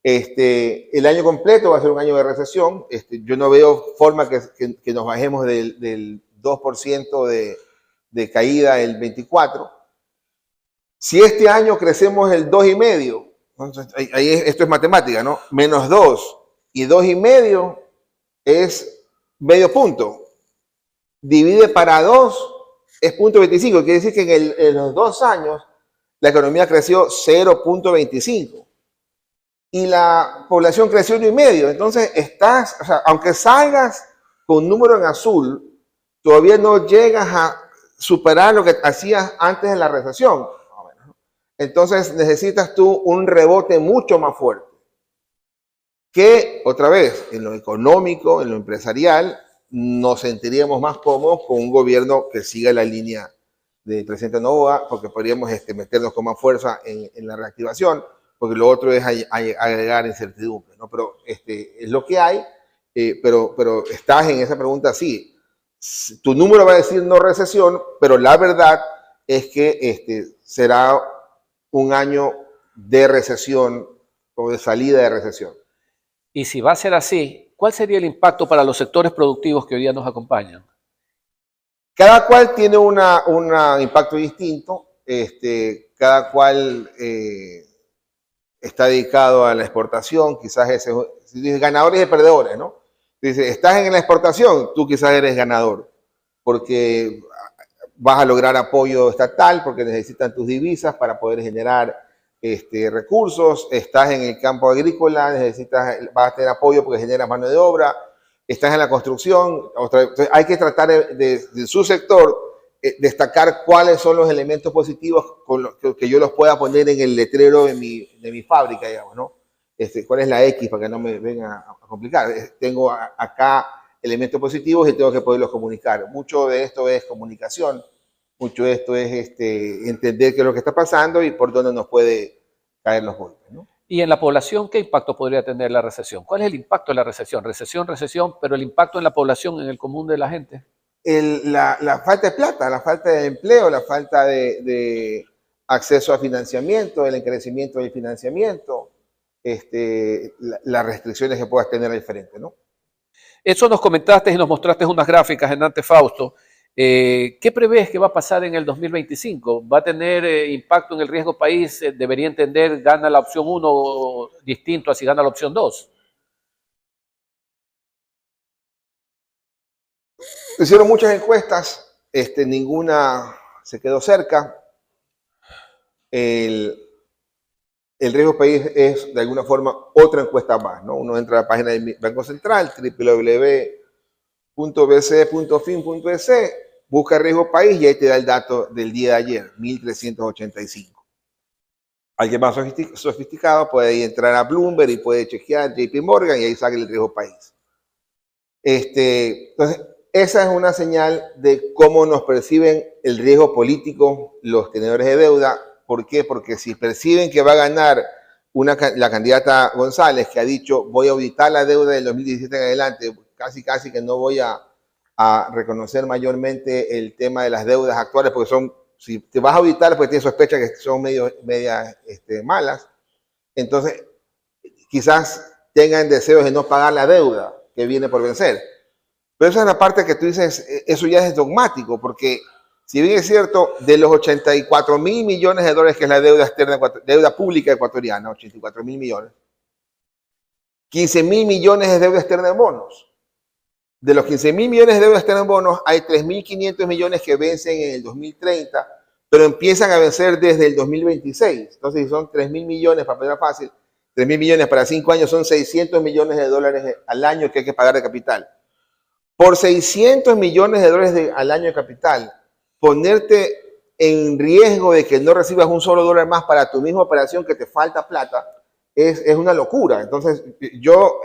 El año completo va a ser un año de recesión. Yo no veo forma que nos bajemos del 2% de caída el 24. Si este año crecemos el 2,5%, ahí esto es matemática, ¿no? Menos 2 y 2,5 es medio punto. Divide para 2 es 0.25. Quiere decir que en los 2 años la economía creció 0.25 y la población creció 1,5. Entonces o sea, aunque salgas con un número en azul, todavía no llegas a superar lo que hacías antes de la recesión. Entonces necesitas tú un rebote mucho más fuerte. que, otra vez, en lo económico, en lo empresarial, nos sentiríamos más cómodos con un gobierno que siga la línea del presidente Noboa, porque podríamos meternos con más fuerza en la reactivación, porque lo otro es agregar incertidumbre, ¿no? Pero es lo que hay, pero estás en esa pregunta, sí. Tu número va a decir no recesión, pero la verdad es que será un año de recesión o de salida de recesión. Y si va a ser así, ¿cuál sería el impacto para los sectores productivos que hoy día nos acompañan? Cada cual tiene un impacto distinto, cada cual está dedicado a la exportación, quizás ese, si dices ganadores y perdedores, ¿no? Dice, estás en la exportación, tú quizás eres ganador, porque vas a lograr apoyo estatal, porque necesitan tus divisas para poder generar recursos, estás en el campo agrícola, vas a tener apoyo porque generas mano de obra, estás en la construcción, entonces hay que tratar de su sector destacar cuáles son los elementos positivos con los que yo los pueda poner en el letrero de mi fábrica, digamos, ¿no? ¿Cuál es la X para que no me venga a complicar? Tengo acá elementos positivos y tengo que poderlos comunicar. Mucho de esto es comunicación, mucho de esto es entender qué es lo que está pasando y por dónde nos puede caer los golpes, ¿no? Y en la población, ¿qué impacto podría tener la recesión? ¿Cuál es el impacto de la recesión? Recesión, pero el impacto en la población, en el común de la gente. La falta de plata, la falta de empleo, la falta de acceso a financiamiento, el encarecimiento del financiamiento, las restricciones que puedas tener al frente, ¿no? Eso nos comentaste y nos mostraste unas gráficas en Fausto. ¿Qué prevés que va a pasar en el 2025? ¿Va a tener impacto en el riesgo país? ¿Debería entender, gana la opción 1 distinto a si gana la opción 2? Hicieron muchas encuestas, ninguna se quedó cerca. El riesgo país es, de alguna forma, otra encuesta más, ¿no? Uno entra a la página del Banco Central, www.bce.fin.es, busca riesgo país y ahí te da el dato del día de ayer, 1.385. Alguien más sofisticado puede entrar a Bloomberg y puede chequear JP Morgan y ahí sale el riesgo país. Entonces, esa es una señal de cómo nos perciben el riesgo político los tenedores de deuda. ¿Por qué? Porque si perciben que va a ganar la candidata González, que ha dicho voy a auditar la deuda del 2017 en adelante, casi que no voy a reconocer mayormente el tema de las deudas actuales, porque si te vas a auditar, pues tienes sospecha que son medias malas, entonces quizás tengan deseos de no pagar la deuda que viene por vencer. Pero esa es la parte que tú dices, eso ya es dogmático, porque si bien es cierto, de los 84.000 millones de dólares que es la deuda externa, deuda pública ecuatoriana, 84.000 millones, 15.000 millones de deuda externa en bonos. De los 15.000 millones de deuda externa en bonos, hay 3.500 millones que vencen en el 2030, pero empiezan a vencer desde el 2026. Entonces, si son 3.000 millones, para ponerlo fácil, 3.000 millones para 5 años son 600 millones de dólares al año que hay que pagar de capital. Por 600 millones de dólares al año de capital, ponerte en riesgo de que no recibas un solo dólar más para tu misma operación, que te falta plata, es una locura. Entonces, yo,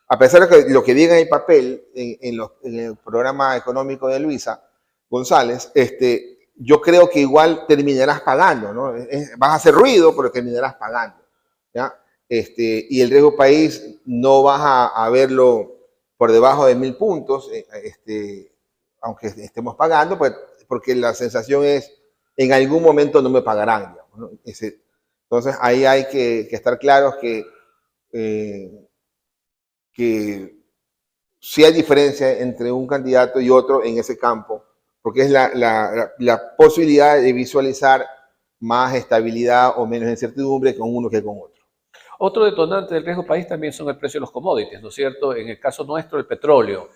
a pesar de lo que diga en el papel, en el programa económico de Luisa González, yo creo que igual terminarás pagando, ¿no? Vas a hacer ruido, pero terminarás pagando, ¿ya? Y el riesgo país no vas a verlo por debajo de 1.000 puntos, aunque estemos pagando, pues, porque la sensación es, en algún momento no me pagarán, digamos, ¿no? Entonces, ahí hay que estar claros que sí hay diferencia entre un candidato y otro en ese campo, porque es la posibilidad de visualizar más estabilidad o menos incertidumbre con uno que con otro. Otro detonante del riesgo país también son el precio de los commodities, ¿no es cierto? En el caso nuestro, el petróleo.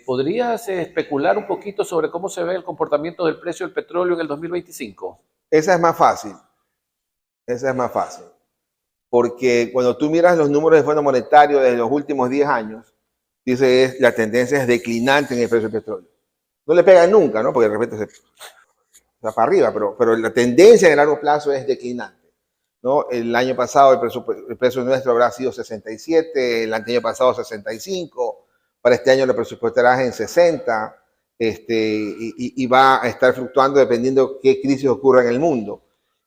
¿Podrías especular un poquito sobre cómo se ve el comportamiento del precio del petróleo en el 2025? Esa es más fácil. Esa es más fácil. Porque cuando tú miras los números de Fondo Monetario de los últimos 10 años, dice la tendencia es declinante en el precio del petróleo. No le pega nunca, ¿no? Porque de repente se va para arriba, pero la tendencia en el largo plazo es declinante. ¿no? El año pasado el precio nuestro habrá sido 67, el año pasado 65, para este año lo presupuestarás en 60, y va a estar fluctuando dependiendo qué crisis ocurra en el mundo.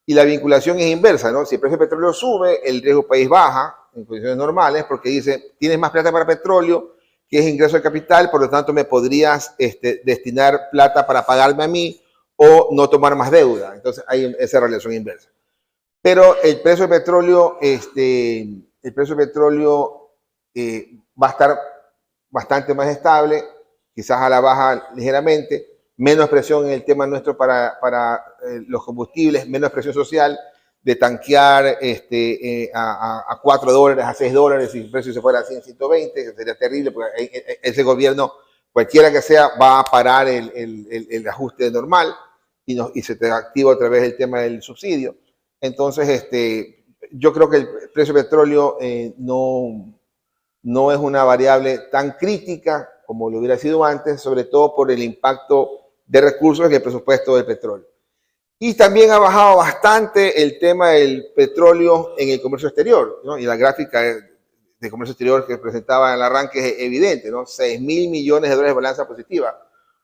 Y la vinculación es inversa, ¿no? Si el precio del petróleo sube, el riesgo país baja en condiciones normales porque dice, tienes más plata para petróleo, que es ingreso de capital, por lo tanto me podrías destinar plata para pagarme a mí o no tomar más deuda. Entonces hay esa relación inversa. Pero el precio del petróleo, va a estar bastante más estable, quizás a la baja ligeramente, menos presión en el tema nuestro para los combustibles, menos presión social de tanquear a $4, a $6, si el precio se fuera a 100, 120, que sería terrible, porque ese gobierno, cualquiera que sea, va a parar el ajuste normal y se te activa otra vez el tema del subsidio. Entonces, yo creo que el precio del petróleo no es una variable tan crítica como lo hubiera sido antes, sobre todo por el impacto de recursos en el presupuesto del petróleo. Y también ha bajado bastante el tema del petróleo en el comercio exterior, ¿no? Y la gráfica de comercio exterior que presentaba en el arranque es evidente, ¿no? 6.000 millones de dólares de balanza positiva,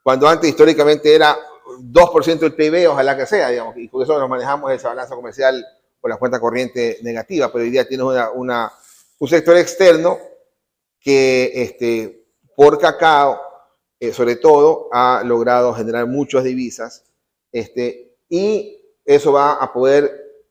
cuando antes históricamente era 2% del PIB, ojalá que sea, digamos, y por eso nos manejamos esa balanza comercial con la cuenta corriente negativa, pero hoy día tienes un sector externo que por cacao, sobre todo, ha logrado generar muchas divisas, y eso va a poder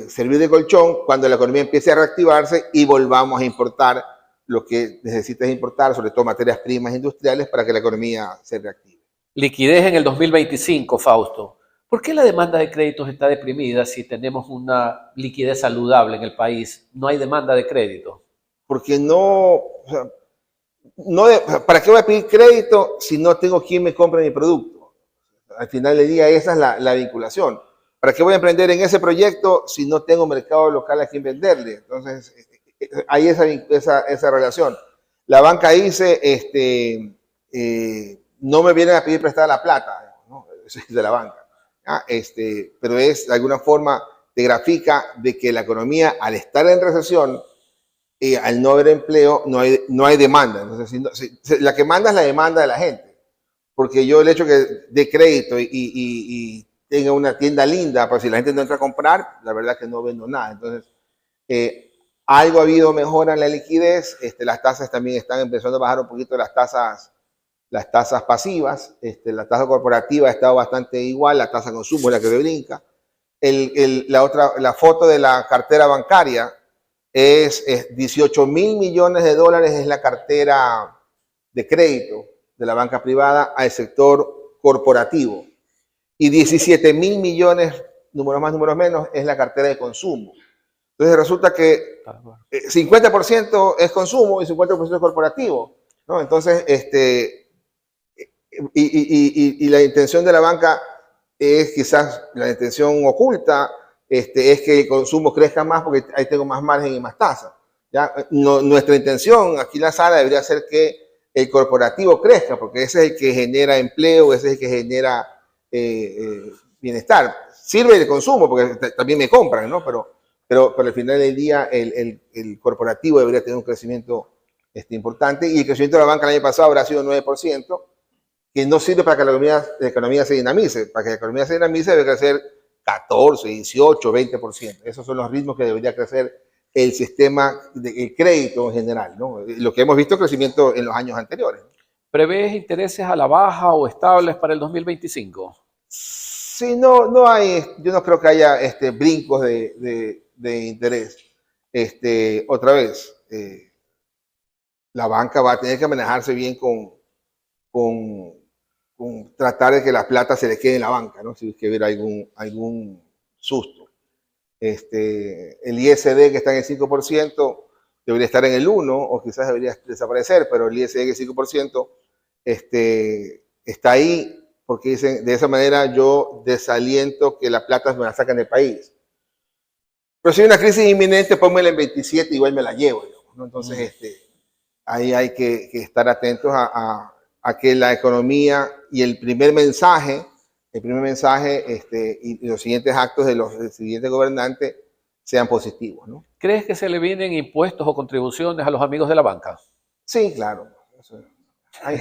servir de colchón cuando la economía empiece a reactivarse y volvamos a importar lo que necesitas importar, sobre todo materias primas industriales, para que la economía se reactive. Liquidez en el 2025, Fausto. ¿Por qué la demanda de créditos está deprimida si tenemos una liquidez saludable en el país? No hay demanda de crédito. Porque ¿para qué voy a pedir crédito si no tengo quien me compre mi producto? Al final del día esa es la vinculación. ¿Para qué voy a emprender en ese proyecto si no tengo mercado local a quien venderle? Entonces, hay esa relación. La banca dice, no me vienen a pedir prestada la plata, ¿no? Eso es de la banca. Pero es de alguna forma, te grafica de que la economía, al estar en recesión, al no haber empleo, no hay demanda. Entonces, la que manda es la demanda de la gente. Porque yo el hecho que dé crédito y tenga una tienda linda, pero si la gente no entra a comprar, la verdad es que no vendo nada. Entonces, algo ha habido mejora en la liquidez. Las tasas también están empezando a bajar un poquito las tasas pasivas. La tasa corporativa ha estado bastante igual, la tasa de consumo es la que me brinca. La foto de la cartera bancaria es 18.000 millones de dólares es la cartera de crédito de la banca privada al sector corporativo. Y 17.000 millones, números más, números menos, es la cartera de consumo. Entonces resulta que 50% es consumo y 50% es corporativo, ¿no? Entonces, y la intención de la banca es quizás la intención oculta, es que el consumo crezca más porque ahí tengo más margen y más tasa. ¿Ya? Nuestra intención aquí en la sala debería ser que el corporativo crezca, porque ese es el que genera empleo, ese es el que genera bienestar. Sirve el consumo, porque también me compran, ¿no? Pero al final del día el corporativo debería tener un crecimiento importante, y el crecimiento de la banca el año pasado habrá sido 9%, que no sirve para que la economía se dinamice. Para que la economía se dinamice debe crecer 14, 18, 20%. Esos son los ritmos que debería crecer el sistema de crédito en general, ¿no? Lo que hemos visto crecimiento en los años anteriores. ¿Prevés intereses a la baja o estables para el 2025? Sí, no hay, yo no creo que haya brincos de interés. Otra vez, la banca va a tener que manejarse bien con tratar de que la plata se le quede en la banca, ¿no? Si es que hubiera algún susto. El ISD, que está en el 5%, debería estar en el 1%, o quizás debería desaparecer, pero el ISD, que es 5%, está ahí porque dicen, de esa manera yo desaliento que la plata me la sacan del país. Pero si hay una crisis inminente, pónmela en 27 y igual me la llevo, ¿no? Entonces, ahí hay que estar atentos a que la economía y el primer mensaje y los siguientes actos del siguiente gobernante sean positivos, ¿no? ¿Crees que se le vienen impuestos o contribuciones a los amigos de la banca? Sí, claro. Ahí,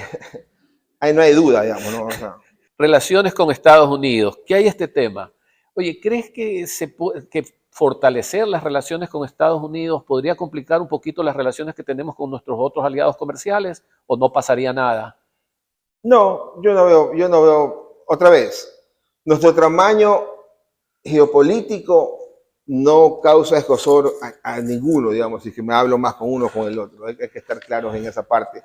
ahí no hay duda, digamos, ¿no? O sea, Relaciones con Estados Unidos. ¿Qué hay este tema? Oye, ¿crees que, que fortalecer las relaciones con Estados Unidos podría complicar un poquito las relaciones que tenemos con nuestros otros aliados comerciales o no pasaría nada? no, yo no veo, otra vez, nuestro tamaño geopolítico no causa escozor a ninguno, digamos, si que me hablo más con uno o con el otro. Hay que estar claros en esa parte.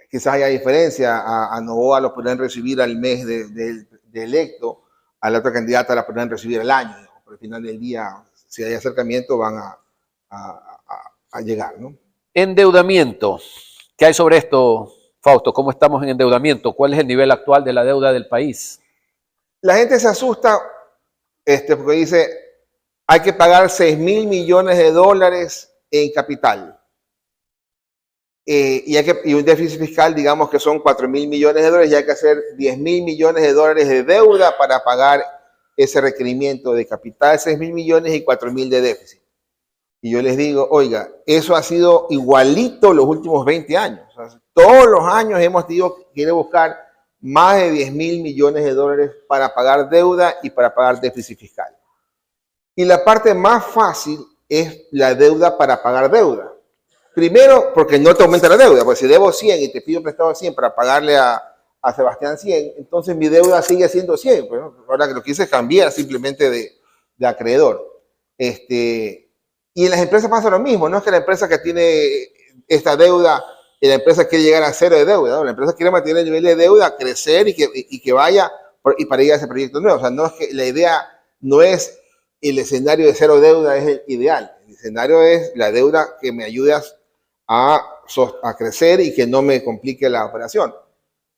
Quizás haya diferencia, a Novoa lo podrán recibir al mes de electo, a la otra candidata la podrán recibir al año, digamos. Pero al final del día, si hay acercamiento, van a llegar, ¿no? Endeudamiento. ¿Qué hay sobre esto, Fausto? ¿Cómo estamos en endeudamiento? ¿Cuál es el nivel actual de la deuda del país? La gente se asusta porque dice, hay que pagar 6.000 millones de dólares en capital. Y un déficit fiscal, digamos que son 4.000 millones de dólares, y hay que hacer 10.000 millones de dólares de deuda para pagar ese requerimiento de capital, 6.000 millones y 4.000 de déficit. Y yo les digo, oiga, eso ha sido igualito los últimos 20 años. O sea, todos los años hemos tenido que ir a buscar más de 10.000 millones de dólares para pagar deuda y para pagar déficit fiscal. Y la parte más fácil es la deuda para pagar deuda. Primero, porque no te aumenta la deuda, porque si debo 100 y te pido prestado 100 para pagarle a Sebastián 100, entonces mi deuda sigue siendo 100. Pues, ¿no? Ahora que lo quise cambiar simplemente de acreedor. Y en las empresas pasa lo mismo, no es que la empresa que tiene esta deuda, la empresa quiere llegar a cero de deuda, ¿no? La empresa quiere mantener el nivel de deuda, crecer y que vaya y para llegar a ese proyecto nuevo. O sea, no es que la idea no es el escenario de cero deuda, es el ideal. El escenario es la deuda que me ayude a crecer y que no me complique la operación.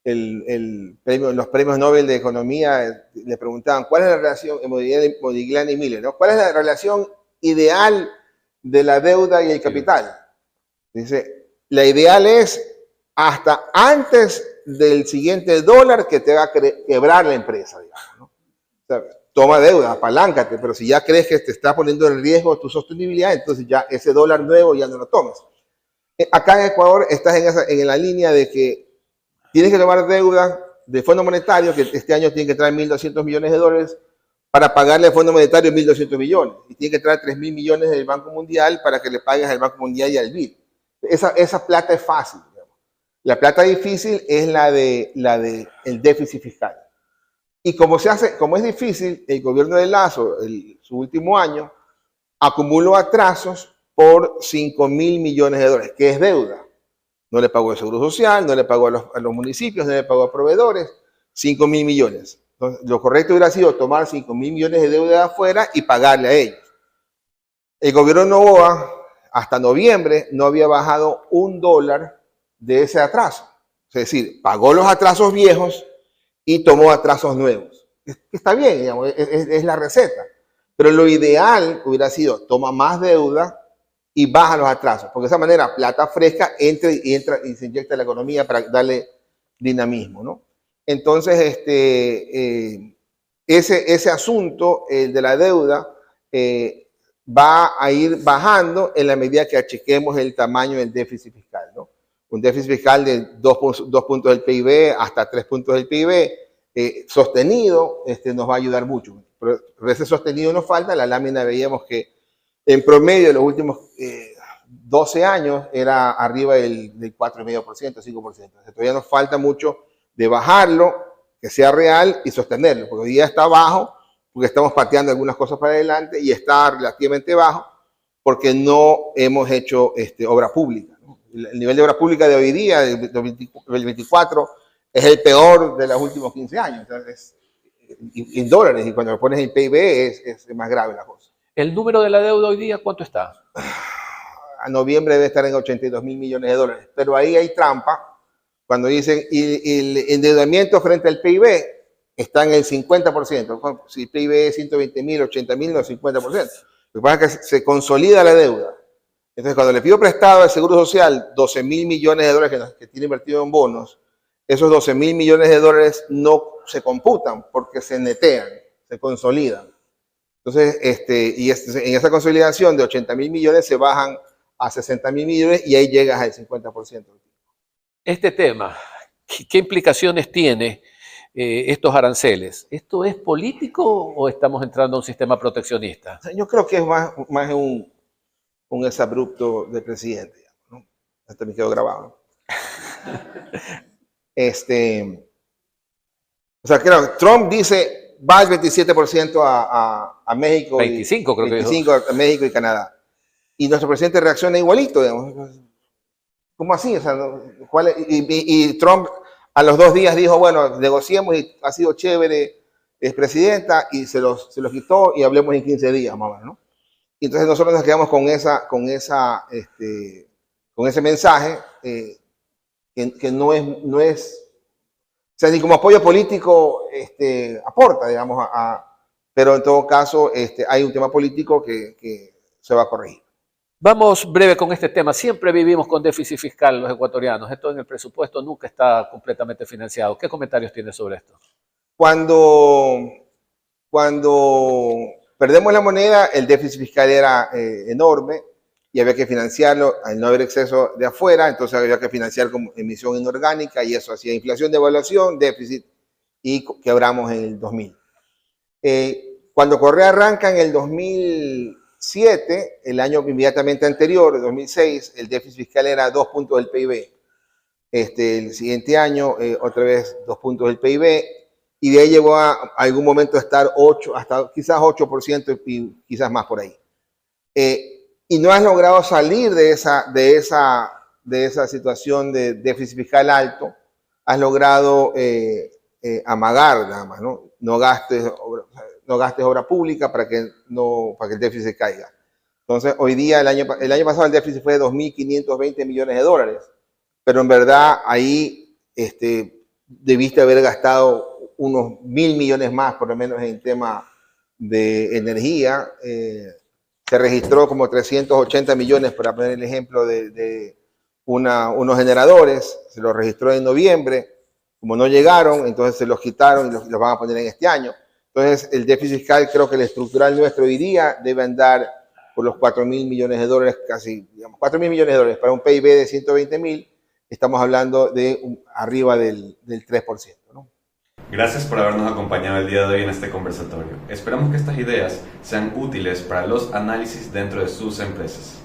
Los premios Nobel de Economía le preguntaban, ¿cuál es la relación, Modigliani y Miller, ¿no? ¿Cuál es la relación ideal de la deuda y el capital? Dice, la ideal es hasta antes del siguiente dólar que te va a quebrar la empresa, digamos, ¿no? O sea, toma deuda, apaláncate, pero si ya crees que te está poniendo en riesgo tu sostenibilidad, entonces ya ese dólar nuevo ya no lo tomes. Acá en Ecuador estás en la línea de que tienes que tomar deuda de Fondo Monetario, que este año tiene que traer 1.200 millones de dólares para pagarle al Fondo Monetario 1.200 millones. Y tiene que traer 3.000 millones del Banco Mundial para que le pagues al Banco Mundial y al BID. Esa plata es fácil, digamos. La plata difícil es la de el déficit fiscal. Y como es difícil, el gobierno de Lazo, su último año, acumuló atrasos por 5.000 millones de dólares, que es deuda. No le pagó el Seguro Social, no le pagó a los municipios, no le pagó a proveedores, 5.000 millones. Entonces, lo correcto hubiera sido tomar 5.000 millones de deuda de afuera y pagarle a ellos. El gobierno de Novoa, hasta noviembre, no había bajado $1 de ese atraso. Es decir, pagó los atrasos viejos y tomó atrasos nuevos. Está bien, digamos, es la receta. Pero lo ideal hubiera sido, toma más deuda y baja los atrasos, porque de esa manera plata fresca entra y se inyecta en la economía para darle dinamismo, ¿no? Entonces, ese asunto, el de la deuda, va a ir bajando en la medida que achiquemos el tamaño del déficit fiscal, ¿no? Un déficit fiscal de 2 puntos del PIB hasta 3 puntos del PIB sostenido nos va a ayudar mucho. Pero ese sostenido nos falta. En la lámina veíamos que en promedio de los últimos 12 años era arriba del 4,5%, 5%. Entonces, todavía nos falta mucho de bajarlo, que sea real y sostenerlo, porque hoy día está bajo, porque estamos pateando algunas cosas para adelante, y está relativamente bajo porque no hemos hecho obra pública, ¿no? El nivel de obra pública de hoy día, del 24, es el peor de los últimos 15 años. Entonces, en dólares, y cuando lo pones en PIB es más grave la cosa. ¿El número de la deuda hoy día cuánto está? A noviembre debe estar en 82.000 millones de dólares, pero ahí hay trampa cuando dicen y el endeudamiento frente al PIB está en el 50%. Si el PIB es 120.000, 80.000, no, 50%. Lo que pasa es que se consolida la deuda. Entonces, cuando le pido prestado al Seguro Social 12.000 millones de dólares que tiene invertido en bonos, esos 12.000 millones de dólares no se computan porque se netean, se consolidan. Entonces, en esa consolidación de 80.000 millones se bajan a 60.000 millones y ahí llegas al 50%. Este tema, ¿qué implicaciones tiene estos aranceles? ¿Esto es político o estamos entrando a un sistema proteccionista? Yo creo que es más un exabrupto del presidente, ¿no? Esto me quedó grabado. O sea, claro, Trump dice va al 27% a México. 25 creo que dijo. 25 a México y Canadá. Y nuestro presidente reacciona igualito, digamos. ¿Cómo así? O sea, y Trump a los 2 días dijo, bueno, negociemos y ha sido chévere, es presidenta, y se los quitó y hablemos en 15 días, más o menos, ¿no? Y entonces nosotros nos quedamos con ese mensaje que no es, o sea, ni como apoyo político aporta, digamos, pero en todo caso hay un tema político que se va a corregir. Vamos breve con este tema. Siempre vivimos con déficit fiscal los ecuatorianos. Esto en el presupuesto nunca está completamente financiado. ¿Qué comentarios tienes sobre esto? Cuando perdemos la moneda, el déficit fiscal era enorme y había que financiarlo al no haber exceso de afuera, entonces había que financiar con emisión inorgánica y eso hacía inflación, devaluación, déficit y quebramos en el 2000. Cuando Correa arranca en el 2007, el año inmediatamente anterior, 2006, el déficit fiscal era 2 puntos del PIB. El siguiente año, otra vez 2 puntos del PIB, y de ahí llegó a algún momento a estar 8, hasta quizás 8% y quizás más por ahí. Y no has logrado salir de esa situación de déficit fiscal alto, has logrado amagar nada más, ¿no? No gastes obra pública para que el déficit caiga. Entonces, hoy día, el año pasado el déficit fue de 2.520 millones de dólares, pero en verdad ahí debiste haber gastado unos 1.000 millones más, por lo menos en tema de energía. Se registró como 380 millones, para poner el ejemplo de unos generadores, se los registró en noviembre, como no llegaron, entonces se los quitaron y los van a poner en este año. Entonces, el déficit fiscal, creo que el estructural nuestro hoy día debe andar por los 4.000 millones de dólares, casi, digamos, 4.000 millones de dólares para un PIB de 120.000, estamos hablando de arriba del 3%, ¿no? Gracias por habernos acompañado el día de hoy en este conversatorio. Esperamos que estas ideas sean útiles para los análisis dentro de sus empresas.